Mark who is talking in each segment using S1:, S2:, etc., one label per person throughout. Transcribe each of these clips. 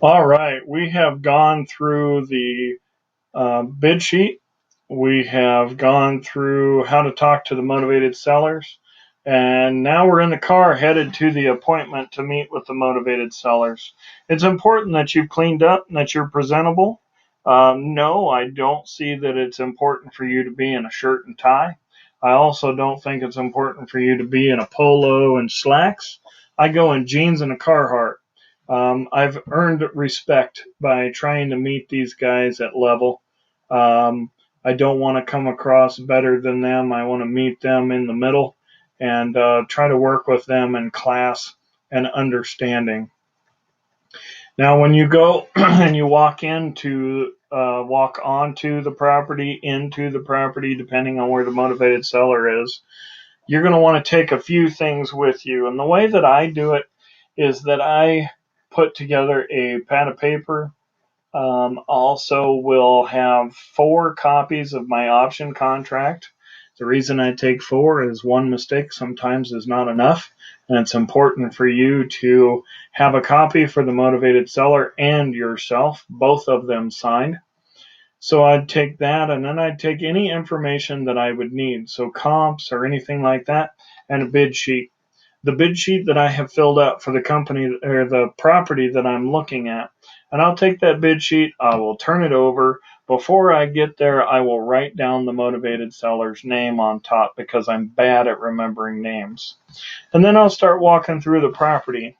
S1: All right, we have gone through the bid sheet. We have gone through how to talk to the motivated sellers. And now we're in the car headed to the appointment to meet with the motivated sellers. It's important that you've cleaned up and that you're presentable. No, I don't see that it's important for you to be in a shirt and tie. I also don't think it's important for you to be in a polo and slacks. I go in jeans and a Carhartt. I've earned respect by trying to meet these guys at level. Um, I don't want to come across better than them. I want to meet them in the middle and try to work with them in class and understanding. Now, when you go and you walk onto the property, into the property, depending on where the motivated seller is, you're going to want to take a few things with you. And the way that I do it is that I put together a pad of paper. Also, will have 4 copies of my option contract. The reason I take 4 is one mistake sometimes is not enough, and it's important for you to have a copy for the motivated seller and yourself, both of them signed. So I'd take that, and then I'd take any information that I would need, so comps or anything like that, and a bid sheet. The bid sheet that I have filled out for the company or the property that I'm looking at. And I'll take that bid sheet, I will turn it over. Before I get there, I will write down the motivated seller's name on top because I'm bad at remembering names. And then I'll start walking through the property.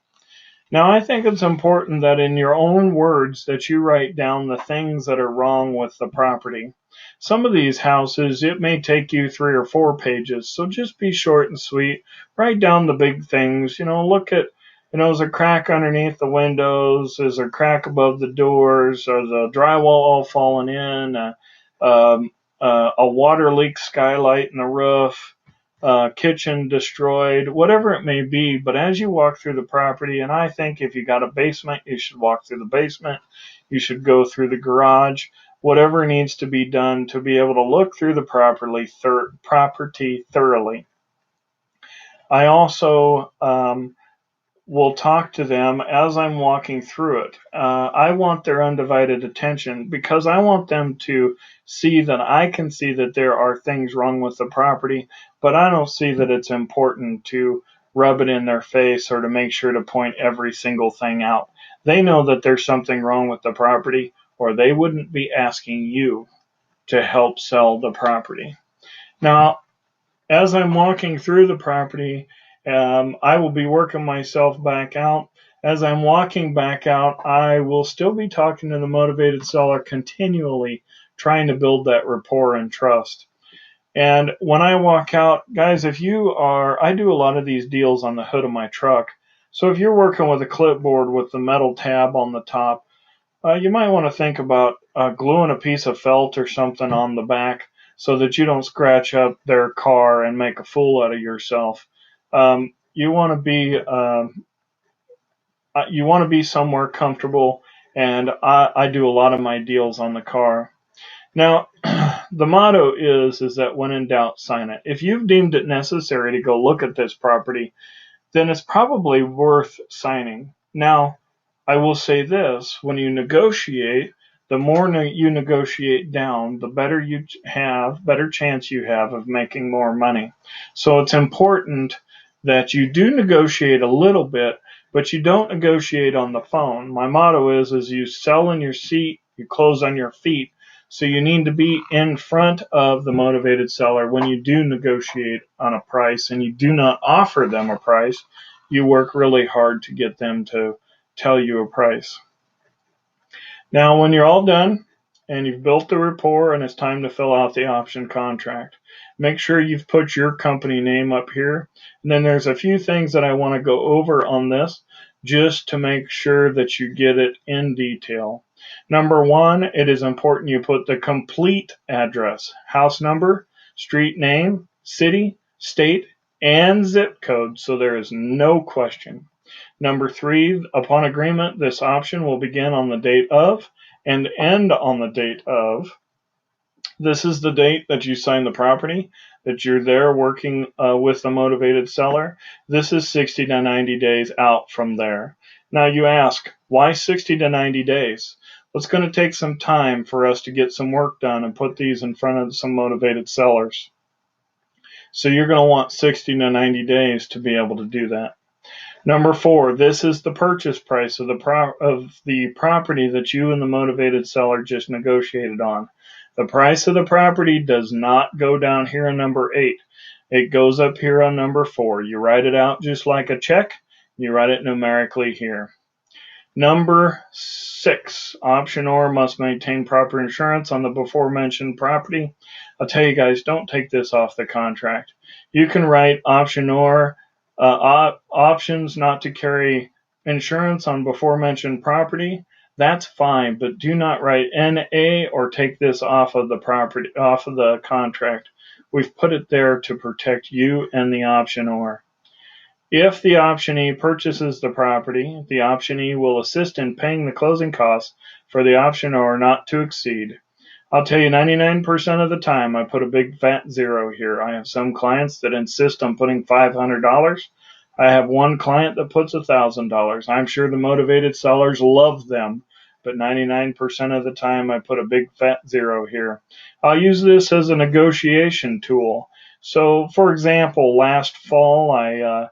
S1: Now, I think it's important that in your own words that you write down the things that are wrong with the property. Some of these houses, it may take you 3 or 4 pages, so just be short and sweet. Write down the big things. Look at, is there a crack underneath the windows? Is there a crack above the doors? Are the drywall all falling in? A water leak skylight in the roof? Kitchen destroyed, whatever it may be. But as you walk through the property, and I think if you got a basement, you should walk through the basement. You should go through the garage. Whatever needs to be done to be able to look through the property thoroughly. I also will talk to them as I'm walking through it. I want their undivided attention because I want them to see that I can see that there are things wrong with the property, but I don't see that it's important to rub it in their face or to make sure to point every single thing out. They know that there's something wrong with the property, or they wouldn't be asking you to help sell the property. Now, as I'm walking through the property, I will be working myself back out. As I'm walking back out, I will still be talking to the motivated seller continually, trying to build that rapport and trust. And when I walk out, guys, I do a lot of these deals on the hood of my truck. So if you're working with a clipboard with the metal tab on the top, you might want to think about gluing a piece of felt or something on the back so that you don't scratch up their car and make a fool out of yourself. You want to be somewhere comfortable, and I do a lot of my deals on the car. Now, the motto is that when in doubt, sign it. If you've deemed it necessary to go look at this property, then it's probably worth signing. Now, I will say this, when you negotiate, the more you negotiate down, the better chance you have of making more money. So it's important that you do negotiate a little bit, but you don't negotiate on the phone. My motto is you sell in your seat, you close on your feet. So you need to be in front of the motivated seller when you do negotiate on a price, and you do not offer them a price. You work really hard to get them to tell you a price. Now, when you're all done and you've built the rapport and it's time to fill out the option contract, make sure you've put your company name up here. And then there's a few things that I want to go over on this just to make sure that you get it in detail. Number 1, it is important you put the complete address, house number, street name, city, state, and zip code, so there is no question. Number 3, upon agreement, this option will begin on the date of and end on the date of. This is the date that you sign the property, that you're there working with the motivated seller. This is 60 to 90 days out from there. Now you ask, why 60 to 90 days? Well, it's going to take some time for us to get some work done and put these in front of some motivated sellers. So you're going to want 60 to 90 days to be able to do that. Number 4, this is the purchase price of the property that you and the motivated seller just negotiated on. The price of the property does not go down here on number 8. It goes up here on number 4. You write it out just like a check. You write it numerically here. Number 6, optionor must maintain proper insurance on the before mentioned property. I'll tell you guys, don't take this off the contract. You can write optionor options not to carry insurance on before mentioned property. That's fine, but do not write NA or take this off of the contract. We've put it there to protect you and the optionor. If the optionee purchases the property, the optionee will assist in paying the closing costs for the optionor not to exceed. I'll tell you 99% of the time I put a big fat 0 here. I have some clients that insist on putting $500. I have one client that puts $1,000. I'm sure the motivated sellers love them, but 99% of the time I put a big fat 0 here. I'll use this as a negotiation tool. So, for example, last fall I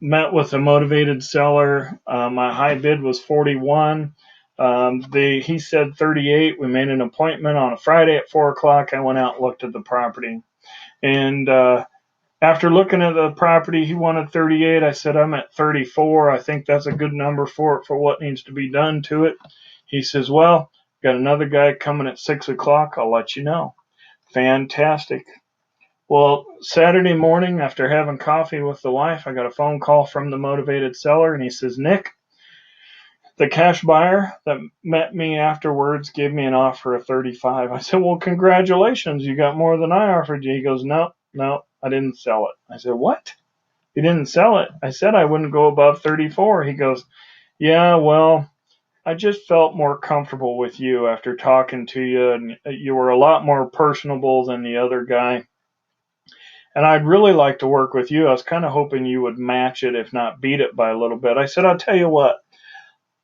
S1: met with a motivated seller. My high bid was 41. He said 38. We made an appointment on a Friday at 4 o'clock. I went out and looked at the property. And after looking at the property, he wanted 38. I said, I'm at 34. I think that's a good number for it, for what needs to be done to it. He says, well, got another guy coming at 6 o'clock. I'll let you know. Fantastic. Well, Saturday morning, after having coffee with the wife, I got a phone call from the motivated seller, and he says, Nick, the cash buyer that met me afterwards gave me an offer of 35. I said, well, congratulations, you got more than I offered you. He goes, no, I didn't sell it. I said, what? You didn't sell it? I said I wouldn't go above 34. He goes, yeah, well, I just felt more comfortable with you after talking to you, and you were a lot more personable than the other guy. And I'd really like to work with you. I was kind of hoping you would match it, if not beat it by a little bit. I said, I'll tell you what,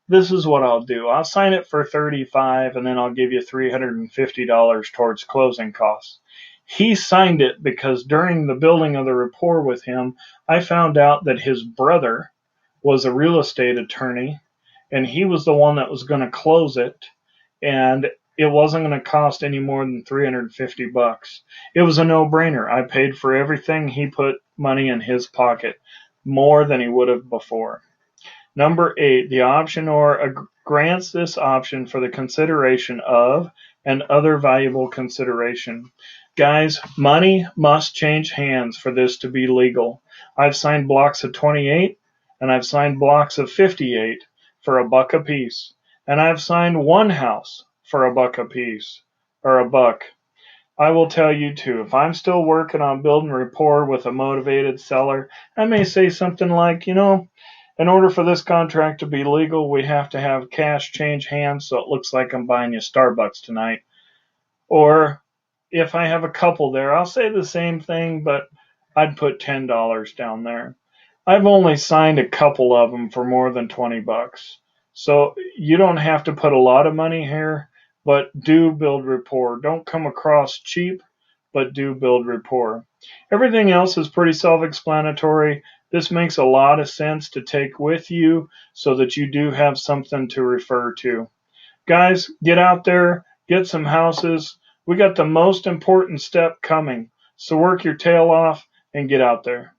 S1: this is what I'll do. I'll sign it for 35, and then I'll give you $350 towards closing costs. He signed it because during the building of the rapport with him, I found out that his brother was a real estate attorney, and he was the one that was going to close it. And it wasn't going to cost any more than $350. It was a no-brainer. I paid for everything. He put money in his pocket, more than he would have before. Number 8, the optionor grants this option for the consideration of and other valuable consideration. Guys, money must change hands for this to be legal. I've signed blocks of 28 and I've signed blocks of 58 for $1 a piece. And I've signed one house for $1 a piece, or $1. I will tell you too, if I'm still working on building rapport with a motivated seller, I may say something like, in order for this contract to be legal, we have to have cash change hands so it looks like I'm buying you Starbucks tonight. Or if I have a couple there, I'll say the same thing, but I'd put $10 down there. I've only signed a couple of them for more than $20. So you don't have to put a lot of money here, but do build rapport. Don't come across cheap, but do build rapport. Everything else is pretty self-explanatory. This makes a lot of sense to take with you so that you do have something to refer to. Guys, get out there, get some houses. We got the most important step coming. So work your tail off and get out there.